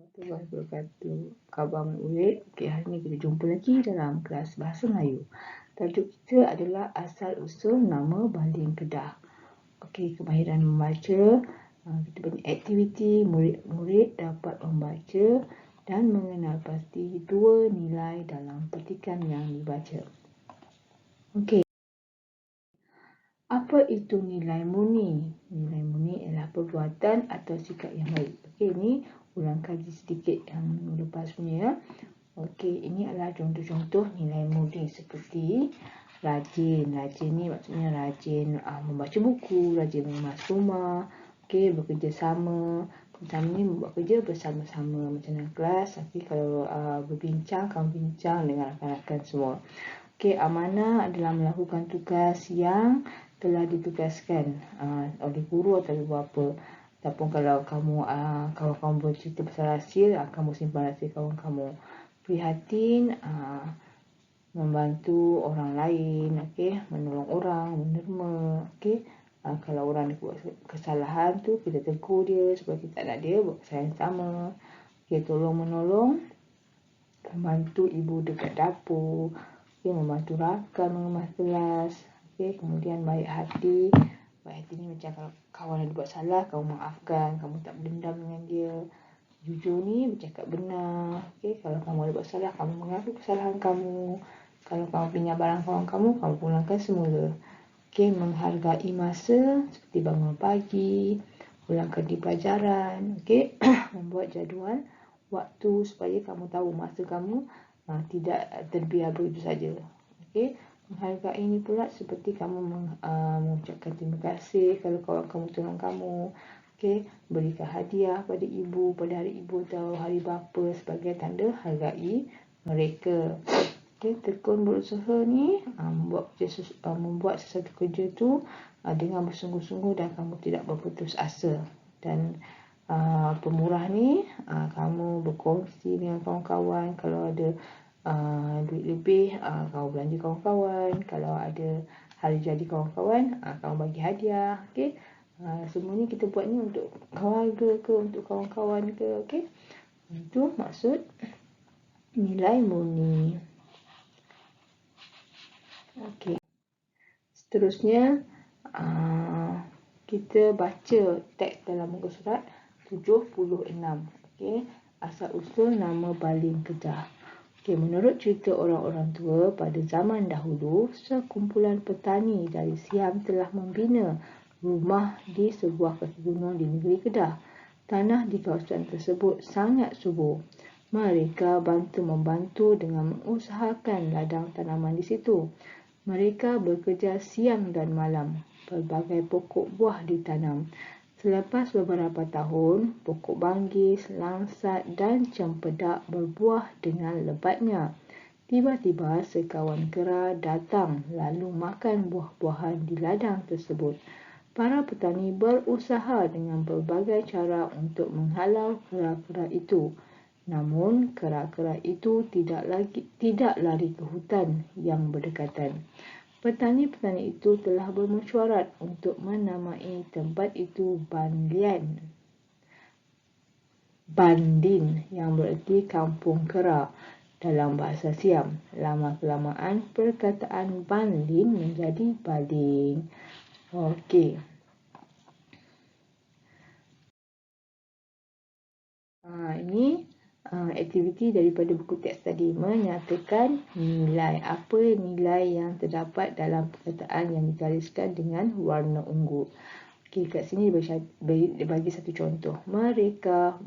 Warahmatullahi wabarakatuh. Khabar murid. Okey, hari ni kita jumpa lagi dalam kelas Bahasa Melayu. Tajuk kita adalah asal usul nama Balin Kedah. Okey, kemahiran membaca. Kita punya aktiviti murid-murid dapat membaca dan mengenal pasti dua nilai dalam petikan yang dibaca. Okey. Apa itu nilai murni? Nilai murni ialah perbuatan atau sikap yang baik. Okey, ni ulang kaji sedikit yang lepas punya ya. Okey, ini adalah contoh-contoh nilai murni seperti rajin. Rajin ni maksudnya rajin membaca buku, rajin mengemas rumah. Okey, bekerjasama. Pertama ni membuat kerja bersama-sama macam dalam kelas. Tapi kalau berbincang, kamu bincang dengan rakan-rakan semua. Okey, amanah adalah melakukan tugas yang telah ditugaskan oleh guru atau ibu bapa. Ataupun kalau kamu kawan-kamu bercerita pasal rahsia, kamu simpan rahsia kawan kamu. Prihatin, membantu orang lain, okey, menolong orang, menerima, okey. Kalau orang buat kesalahan tu, kita tegur dia supaya kita tak nak dia buat kesalahan yang sama. Okey, tolong menolong, membantu ibu dekat dapur, okey, membantu rakan mengemas kelas. Okey, kemudian baik hati. Baik hati ni macam kalau kawan ada buat salah, kamu maafkan, kamu tak berdendam dengan dia. Jujur ni bercakap benar. Okey, kalau kamu ada buat salah, kamu mengaku kesalahan kamu. Kalau kamu pinjam barang kawan kamu pulangkan semula. Okey, menghargai masa seperti bangun pagi, pulangkan di pelajaran. Okey, membuat jadual waktu supaya kamu tahu masa kamu tidak terbiar begitu saja. Okey, menghargai ini pula seperti kamu mengucapkan terima kasih kalau kawan kamu tolong kamu. Okey, berikan hadiah pada ibu pada hari ibu atau hari bapa sebagai tanda hargai mereka. Okey, tekun berusaha ni membuat sesuatu kerja tu dengan bersungguh-sungguh dan kamu tidak berputus asa. Dan pemurah ni kamu berkongsi dengan kawan-kawan. Kalau ada duit lebih, kamu belanja kawan-kawan. Kalau ada hari jadi kawan-kawan, kamu bagi hadiah. Okey, semua ni kita buat ni untuk keluarga ke, untuk kawan-kawan ke. Okey, itu maksud nilai murni. Okey, seterusnya kita baca teks dalam muka surat 76. Okey, asal usul nama Balin Kedah. Okey, menurut cerita orang-orang tua pada zaman dahulu, sekumpulan petani dari Siam telah membina rumah di sebuah kaki gunung di negeri Kedah. Tanah di kawasan tersebut sangat subur. Mereka bantu-membantu dengan mengusahakan ladang tanaman di situ. Mereka bekerja siang dan malam. Pelbagai pokok buah ditanam. Selepas beberapa tahun, pokok banggis, langsat dan cempedak berbuah dengan lebatnya. Tiba-tiba sekawan kera datang lalu makan buah-buahan di ladang tersebut. Para petani berusaha dengan pelbagai cara untuk menghalau kera-kera itu. Namun, kera-kera itu tidak lari ke hutan yang berdekatan. Petani-petani itu telah bermesyuarat untuk menamai tempat itu Bandin yang bererti kampung kera dalam bahasa Siam. Lama-kelamaan perkataan Bandin menjadi Bading. Okey. Ini aktiviti daripada buku teks tadi menyatakan nilai. Apa nilai yang terdapat dalam perkataan yang digariskan dengan warna ungu. Okey, kat sini dia bagi satu contoh. Mereka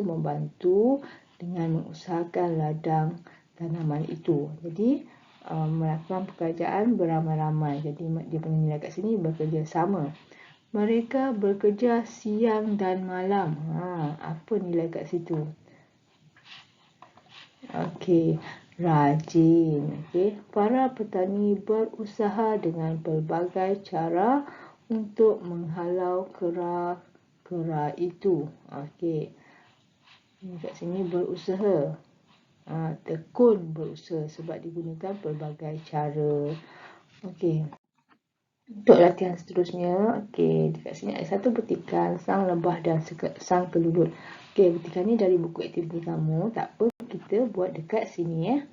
membantu dengan mengusahakan ladang tanaman itu. Jadi melakukan pekerjaan beramai-ramai. Jadi dia punya nilai kat sini bekerja sama. Mereka bekerja siang dan malam. Apa nilai kat situ? Okey, rajin. Okey, para petani berusaha dengan pelbagai cara untuk menghalau kera-kera itu. Okey, kat sini berusaha. Tekun berusaha sebab digunakan pelbagai cara. Okey. Untuk latihan seterusnya, dekat sini ada satu petikan sang lebah dan sang kelulut. Petikan ni dari buku aktiviti kamu. Tak apa, kita buat dekat sini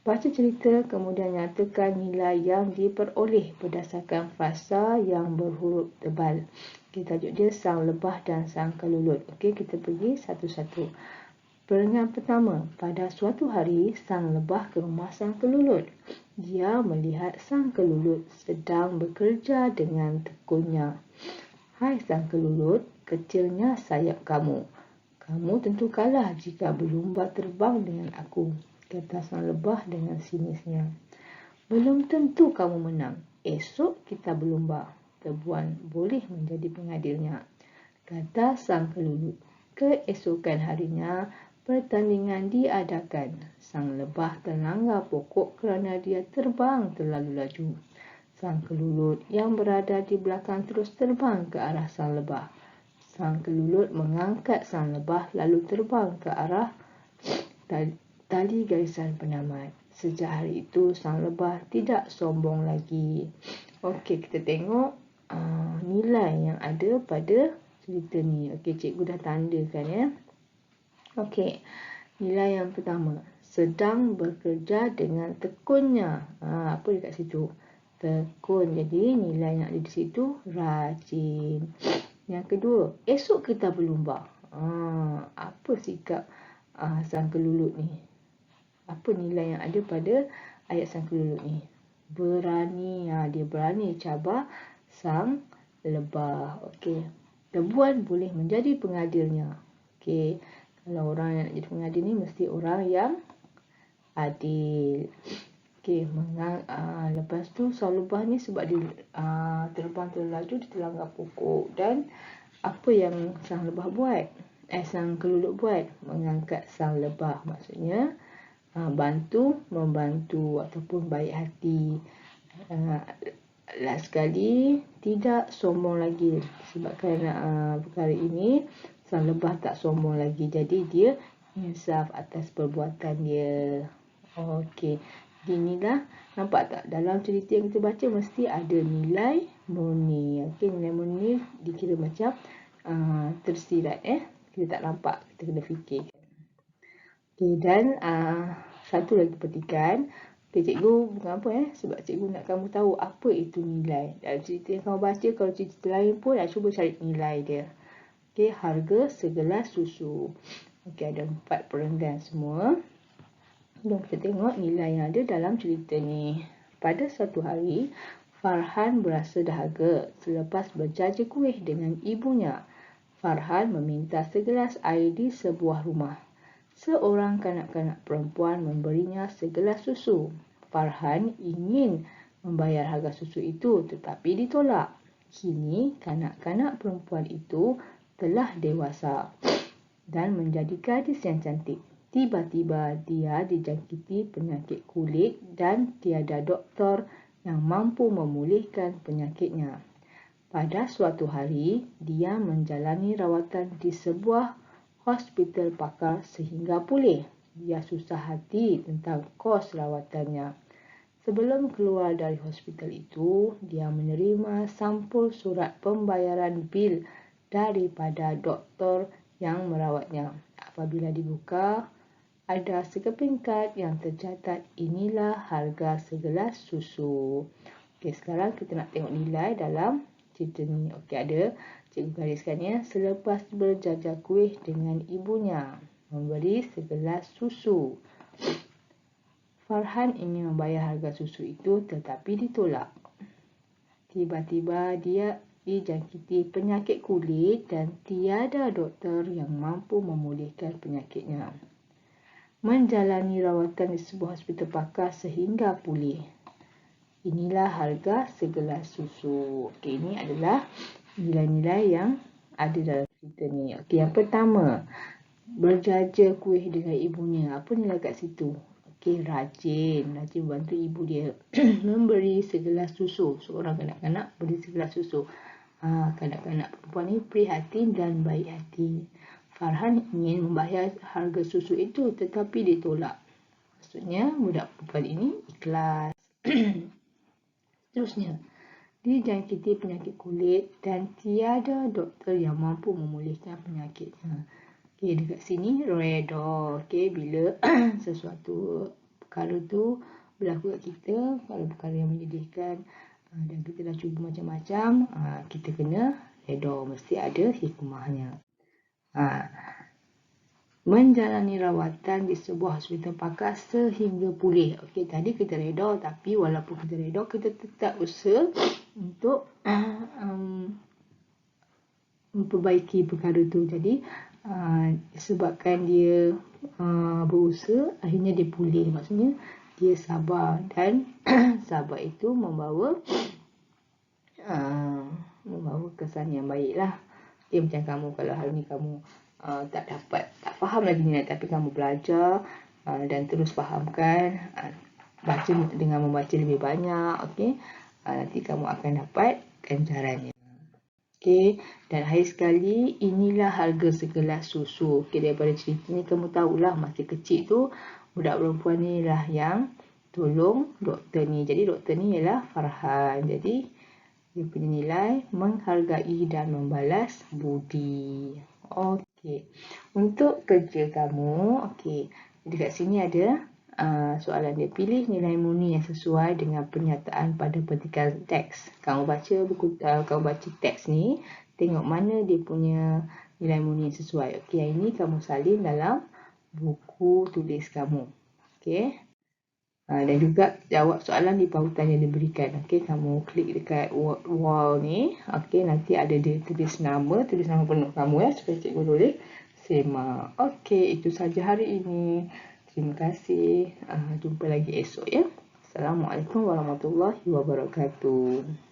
Baca cerita kemudian nyatakan nilai yang diperoleh berdasarkan frasa yang berhuruf tebal. Tajuk dia sang lebah dan sang kelulut. Kita pergi satu-satu. Perengan pertama, pada suatu hari, sang lebah ke rumah sang kelulut. Dia melihat sang kelulut sedang bekerja dengan tekunnya. Hai sang kelulut, kecilnya sayap kamu. Kamu tentu kalah jika berlumba terbang dengan aku, kata sang lebah dengan sinisnya. Belum tentu kamu menang. Esok kita berlumba. Tebuan boleh menjadi pengadilnya, kata sang kelulut. Keesokan harinya, pertandingan diadakan. Sang lebah terlanggar pokok kerana dia terbang terlalu laju. Sang kelulut yang berada di belakang terus terbang ke arah sang lebah. Sang kelulut mengangkat sang lebah lalu terbang ke arah tali garisan penamat. Sejak hari itu, sang lebah tidak sombong lagi. Kita tengok nilai yang ada pada cerita ni. Cikgu dah tandakan ya. Nilai yang pertama, sedang bekerja dengan tekunnya. Apa dekat situ? Tekun. Jadi nilai yang ada di situ rajin. Yang kedua, esok kita berlumba. Apa sikap sang kelulut ni? Apa nilai yang ada pada ayat sang kelulut ni? Berani. Dia berani cabar sang lebah. Tebuan boleh menjadi pengadilnya. Kalau orang yang nak jadi pengadil ni mesti orang yang adil. Lepas tu sang lebah ni sebab dia terbang terlalu laju, dia terlanggar pokok. Dan apa yang sang lebah buat? Sang kelulut buat? Mengangkat sang lebah. Maksudnya membantu ataupun baik hati. Last sekali, tidak sombong lagi. Sebab kerana perkara ini, sang lebah tak sombong lagi. Jadi dia insaf atas perbuatan dia. Inilah, nampak tak? Dalam cerita yang kita baca mesti ada nilai murni. Nilai murni dikira macam tersirat. Kita tak nampak, kita kena fikir. Dan satu lagi petikan. Cikgu bukan apa sebab cikgu nak kamu tahu apa itu nilai. Dalam cerita yang kamu baca, kalau cerita lain pun cuba cari nilai dia. Harga segelas susu. Ada 4 perenggan semua. Jom kita tengok nilai yang ada dalam cerita ni. Pada suatu hari, Farhan berasa dahaga selepas berjaja kuih dengan ibunya. Farhan meminta segelas air di sebuah rumah. Seorang kanak-kanak perempuan memberinya segelas susu. Farhan ingin membayar harga susu itu tetapi ditolak. Kini kanak-kanak perempuan itu telah dewasa dan menjadi gadis yang cantik. Tiba-tiba dia dijangkiti penyakit kulit dan tiada doktor yang mampu memulihkan penyakitnya. Pada suatu hari, dia menjalani rawatan di sebuah hospital pakar sehingga pulih. Dia susah hati tentang kos rawatannya. Sebelum keluar dari hospital itu, dia menerima sampul surat pembayaran bil daripada doktor yang merawatnya. Apabila dibuka, ada sekeping kad yang tercatat, inilah harga segelas susu. Sekarang kita nak tengok nilai dalam cerita ni. Ada cikgu gariskan ya. Selepas berjajah kuih dengan ibunya, memberi segelas susu. Farhan ingin membayar harga susu itu tetapi ditolak. Tiba-tiba dia dijangkiti penyakit kulit dan tiada doktor yang mampu memulihkan penyakitnya. Menjalani rawatan di sebuah hospital pakar sehingga pulih. Inilah harga segelas susu. Ini adalah nilai-nilai yang ada dalam cerita ni. Yang pertama, berjaja kuih dengan ibunya. Apa nilai kat situ? Rajin bantu ibu dia. Memberi segelas susu. Seorang kanak-kanak beri segelas susu. Kanak-kanak perempuan ni prihatin dan baik hati. Farhan ingin membayar harga susu itu tetapi ditolak. Maksudnya budak perempuan ini ikhlas. Seterusnya, dijangkiti penyakit kulit dan tiada doktor yang mampu memulihkan penyakitnya. Okey, dekat sini reda. Okey, bila sesuatu perkara tu berlaku kat kita, kalau perkara yang menyedihkan dan kita dah cuba macam-macam, kita kena reda, mesti ada hikmahnya. Menjalani rawatan di sebuah hospital pakar sehingga pulih. Okey, tadi kita reda, tapi walaupun kita reda, kita tetap usaha untuk memperbaiki perkara tu. Jadi sebabkan dia berusaha, akhirnya dia pulih. Maksudnya dia sabar, dan sabar itu membawa kesan yang baik lah. Okay, macam kamu, kalau hari ni kamu tak faham lagi ni, tapi kamu belajar dan terus fahamkan, baca dengan membaca lebih banyak, okay, nanti kamu akan dapat ganjarannya. Okay, dan akhir sekali, inilah harga segelas susu. Okay, daripada cerita ni kamu tahulah, masa kecil tu budak perempuan ni lah yang tolong doktor ni. Jadi doktor ni ialah Farhan. Jadi dia punya nilai menghargai dan membalas budi. Okey, untuk kerja kamu, okey, dekat sini ada soalan dia. Pilih nilai murni yang sesuai dengan pernyataan pada petikan teks. Kamu baca buku, kamu baca teks ni, tengok mana dia punya nilai murni yang sesuai. Okey, yang ini kamu salin dalam buku tulis kamu. Okey. Dan juga jawab soalan di pautan yang diberikan. Okey, kamu klik dekat wall ni. Okey, nanti ada dia tulis nama penuh kamu ya, supaya cikgu boleh semak. Okey, itu saja hari ini. Terima kasih. Jumpa lagi esok ya. Assalamualaikum warahmatullahi wabarakatuh.